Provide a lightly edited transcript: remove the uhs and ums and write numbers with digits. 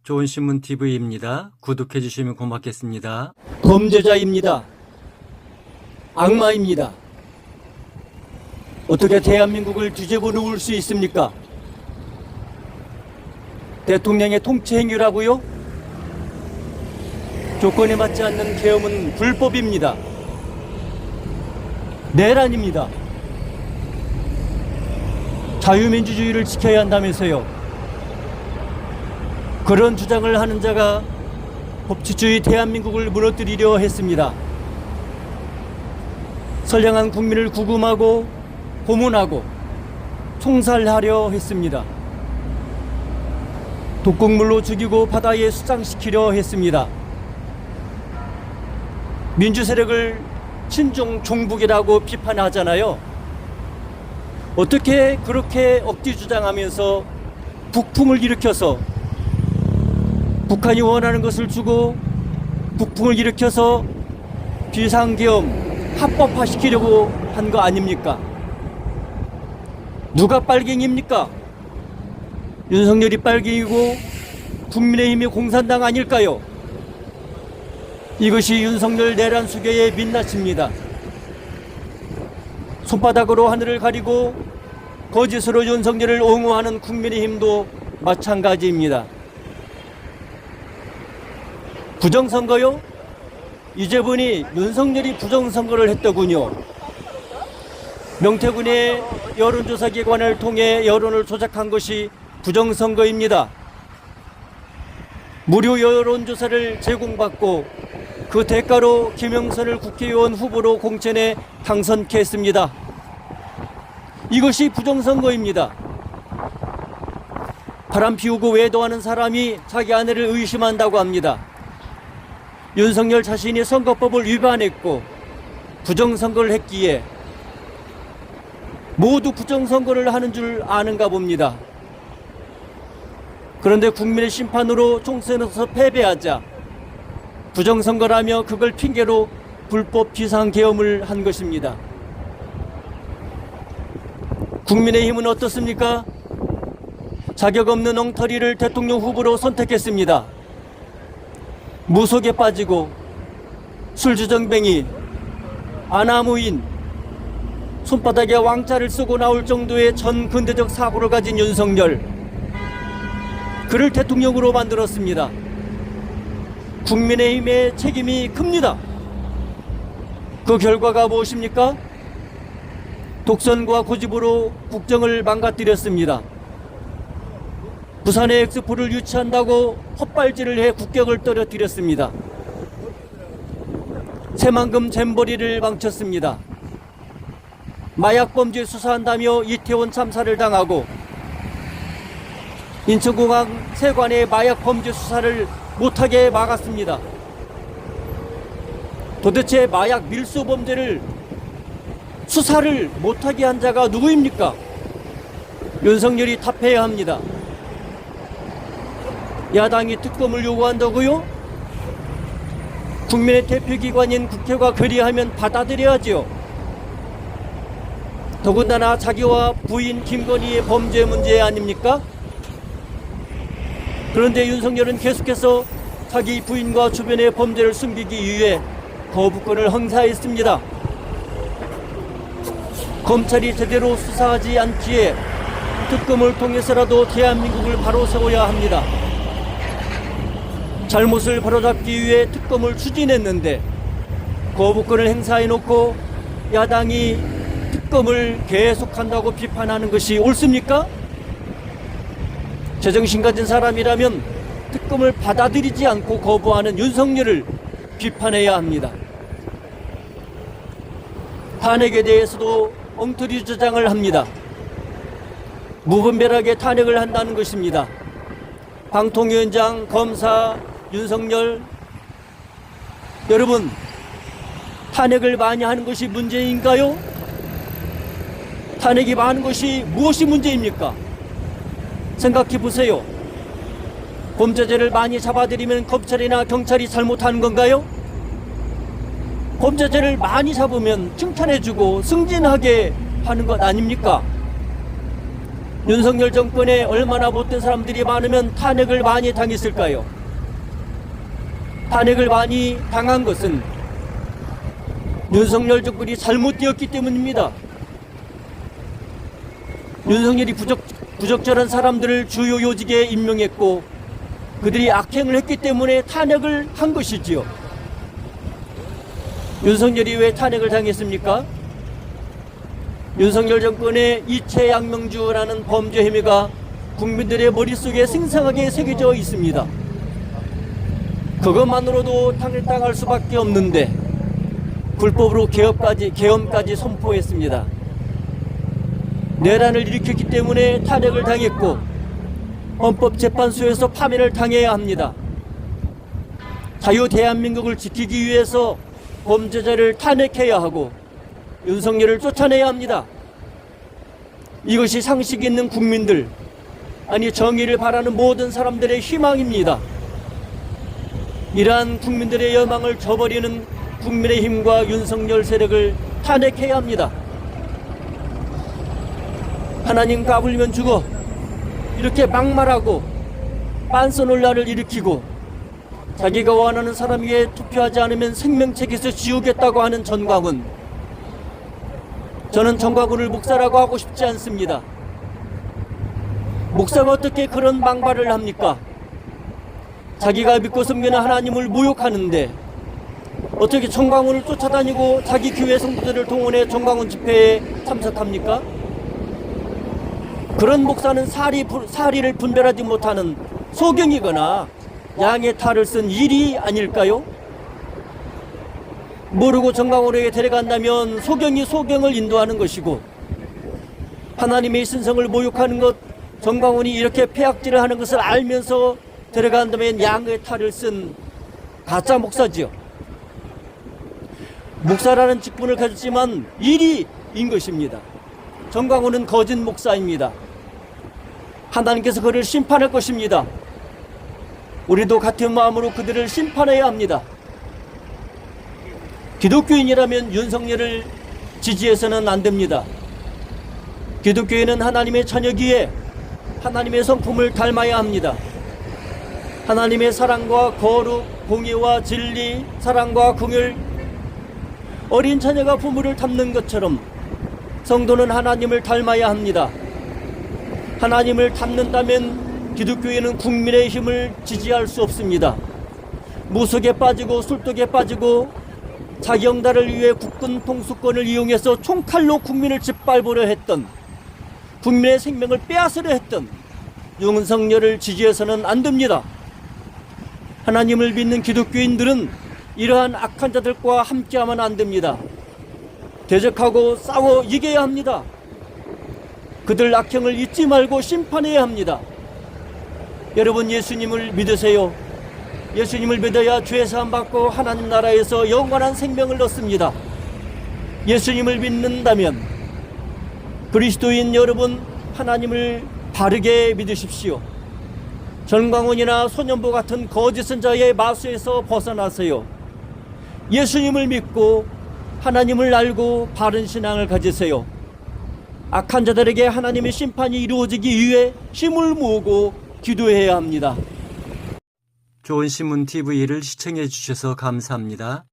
좋은신문TV입니다. 구독해 주시면 고맙겠습니다. 범죄자입니다. 악마입니다. 어떻게 대한민국을 뒤집어 놓을 수 있습니까? 대통령의 통치 행위라고요? 조건에 맞지 않는 계엄은 불법입니다. 내란입니다. 자유민주주의를 지켜야 한다면서요. 그런 주장을 하는 자가 법치주의 대한민국을 무너뜨리려 했습니다. 선량한 국민을 구금하고 고문하고 총살하려 했습니다. 독극물로 죽이고 바다에 수장시키려 했습니다. 민주세력을 친중 종북이라고 비판하잖아요. 어떻게 그렇게 억지 주장하면서 북풍을 일으켜서 북한이 원하는 것을 주고 북풍을 일으켜서 비상계엄 합법화시키려고 한 거 아닙니까? 누가 빨갱이입니까? 윤석열이 빨갱이고 국민의힘이 공산당 아닐까요? 이것이 윤석열 내란 수교의 민낯입니다. 손바닥으로 하늘을 가리고 거짓으로 윤석열을 옹호하는 국민의힘도 마찬가지입니다. 부정선거요? 이제 보니 윤석열이 부정선거를 했더군요. 명태군의 여론조사 기관을 통해 여론을 조작한 것이 부정선거입니다. 무료 여론조사를 제공받고 그 대가로 김영선을 국회의원 후보로 공천에 당선케 했습니다. 이것이 부정선거입니다. 바람 피우고 외도하는 사람이 자기 아내를 의심한다고 합니다. 윤석열 자신이 선거법을 위반했고 부정선거를 했기에 모두 부정선거를 하는 줄 아는가 봅니다. 그런데 국민의 심판으로 총선에서 패배하자 부정선거라며 그걸 핑계로 불법 비상계엄을 한 것입니다. 국민의힘은 어떻습니까? 자격 없는 엉터리를 대통령 후보로 선택했습니다. 무속에 빠지고 술주정뱅이, 아나무인, 손바닥에 왕자를 쓰고 나올 정도의 전근대적 사고를 가진 윤석열, 그를 대통령으로 만들었습니다. 국민의힘의 책임이 큽니다. 그 결과가 무엇입니까? 독선과 고집으로 국정을 망가뜨렸습니다. 부산에 엑스포를 유치한다고 헛발질을 해 국격을 떨어뜨렸습니다. 새만금 잼버리를 망쳤습니다. 마약범죄 수사한다며 이태원 참사를 당하고 인천공항 세관의 마약범죄 수사를 못하게 막았습니다. 도대체 마약 밀수범죄를 수사를 못하게 한 자가 누구입니까? 윤석열이 답해야 합니다. 야당이 특검을 요구한다고요? 국민의 대표기관인 국회가 그리하면 받아들여야지요. 더군다나 자기와 부인 김건희의 범죄 문제 아닙니까? 그런데 윤석열은 계속해서 자기 부인과 주변의 범죄를 숨기기 위해 거부권을 행사했습니다. 검찰이 제대로 수사하지 않기에 특검을 통해서라도 대한민국을 바로 세워야 합니다. 잘못을 바로잡기 위해 특검을 추진했는데 거부권을 행사해놓고 야당이 특검을 계속한다고 비판하는 것이 옳습니까? 제정신 가진 사람이라면 특검을 받아들이지 않고 거부하는 윤석열을 비판해야 합니다. 탄핵에 대해서도 엉터리 주장을 합니다. 무분별하게 탄핵을 한다는 것입니다. 방통위원장, 검사, 윤석열, 여러분, 탄핵을 많이 하는 것이 문제인가요? 탄핵이 많은 것이 무엇이 문제입니까? 생각해 보세요. 범죄자를 많이 잡아들이면 검찰이나 경찰이 잘못하는 건가요? 범죄자를 많이 잡으면 칭찬해주고 승진하게 하는 것 아닙니까? 윤석열 정권에 얼마나 못된 사람들이 많으면 탄핵을 많이 당했을까요? 탄핵을 많이 당한 것은 윤석열 정권이 잘못되었기 때문입니다. 윤석열이 부적절한 사람들을 주요 요직에 임명했고 그들이 악행을 했기 때문에 탄핵을 한 것이지요. 윤석열이 왜 탄핵을 당했습니까? 윤석열 정권의 이채양명주라는 범죄 혐의가 국민들의 머릿속에 생생하게 새겨져 있습니다. 그것만으로도 탄핵당할 수밖에 없는데 불법으로 계엄까지 선포했습니다. 내란을 일으켰기 때문에 탄핵을 당했고 헌법재판소에서 파면을 당해야 합니다. 자유 대한민국을 지키기 위해서 범죄자를 탄핵해야 하고 윤석열을 쫓아내야 합니다. 이것이 상식 있는 국민들, 아니 정의를 바라는 모든 사람들의 희망입니다. 이러한 국민들의 여망을 저버리는 국민의힘과 윤석열 세력을 탄핵해야 합니다. 하나님 까불면 죽어, 이렇게 막말하고 빤스놀라를 일으키고 자기가 원하는 사람에게 투표하지 않으면 생명책에서 지우겠다고 하는 전광훈, 저는 전광훈을 목사라고 하고 싶지 않습니다. 목사가 어떻게 그런 막말을 합니까? 자기가 믿고 섬기는 하나님을 모욕하는데 어떻게 전광훈을 쫓아다니고 자기 교회 성도들을 동원해 전광훈 집회에 참석합니까? 그런 목사는 사리를 분별하지 못하는 소경이거나 양의 탈을 쓴 일이 아닐까요? 모르고 전광훈에게 데려간다면 소경이 소경을 인도하는 것이고 하나님의 신성을 모욕하는 것, 전광훈이 이렇게 폐악질을 하는 것을 알면서 데려간다면 양의 탈을 쓴 가짜 목사지요. 목사라는 직분을 가졌지만 일이인 것입니다. 전광훈은 거짓 목사입니다. 하나님께서 그를 심판할 것입니다. 우리도 같은 마음으로 그들을 심판해야 합니다. 기독교인이라면 윤석열을 지지해서는 안 됩니다. 기독교인은 하나님의 자녀기에 하나님의 성품을 닮아야 합니다. 하나님의 사랑과 거룩, 공의와 진리, 사랑과 긍휼, 어린 자녀가 부모를 닮는 것처럼 성도는 하나님을 닮아야 합니다. 하나님을 닮는다면 기독교인은 국민의 힘을 지지할 수 없습니다. 무속에 빠지고 술독에 빠지고 자기 영달을 위해 국군 통수권을 이용해서 총칼로 국민을 짓밟으려 했던, 국민의 생명을 빼앗으려 했던 윤석열을 지지해서는 안 됩니다. 하나님을 믿는 기독교인들은 이러한 악한 자들과 함께하면 안 됩니다. 대적하고 싸워 이겨야 합니다. 그들 악행을 잊지 말고 심판해야 합니다. 여러분, 예수님을 믿으세요. 예수님을 믿어야 죄사함 받고 하나님 나라에서 영원한 생명을 얻습니다. 예수님을 믿는다면 그리스도인 여러분, 하나님을 바르게 믿으십시오. 전광훈이나 소년보 같은 거짓 선자의 마수에서 벗어나세요. 예수님을 믿고 하나님을 알고 바른 신앙을 가지세요. 악한 자들에게 하나님의 심판이 이루어지기 위해 힘을 모으고 기도해야 합니다. 좋은 신문 TV를 시청해 주셔서 감사합니다.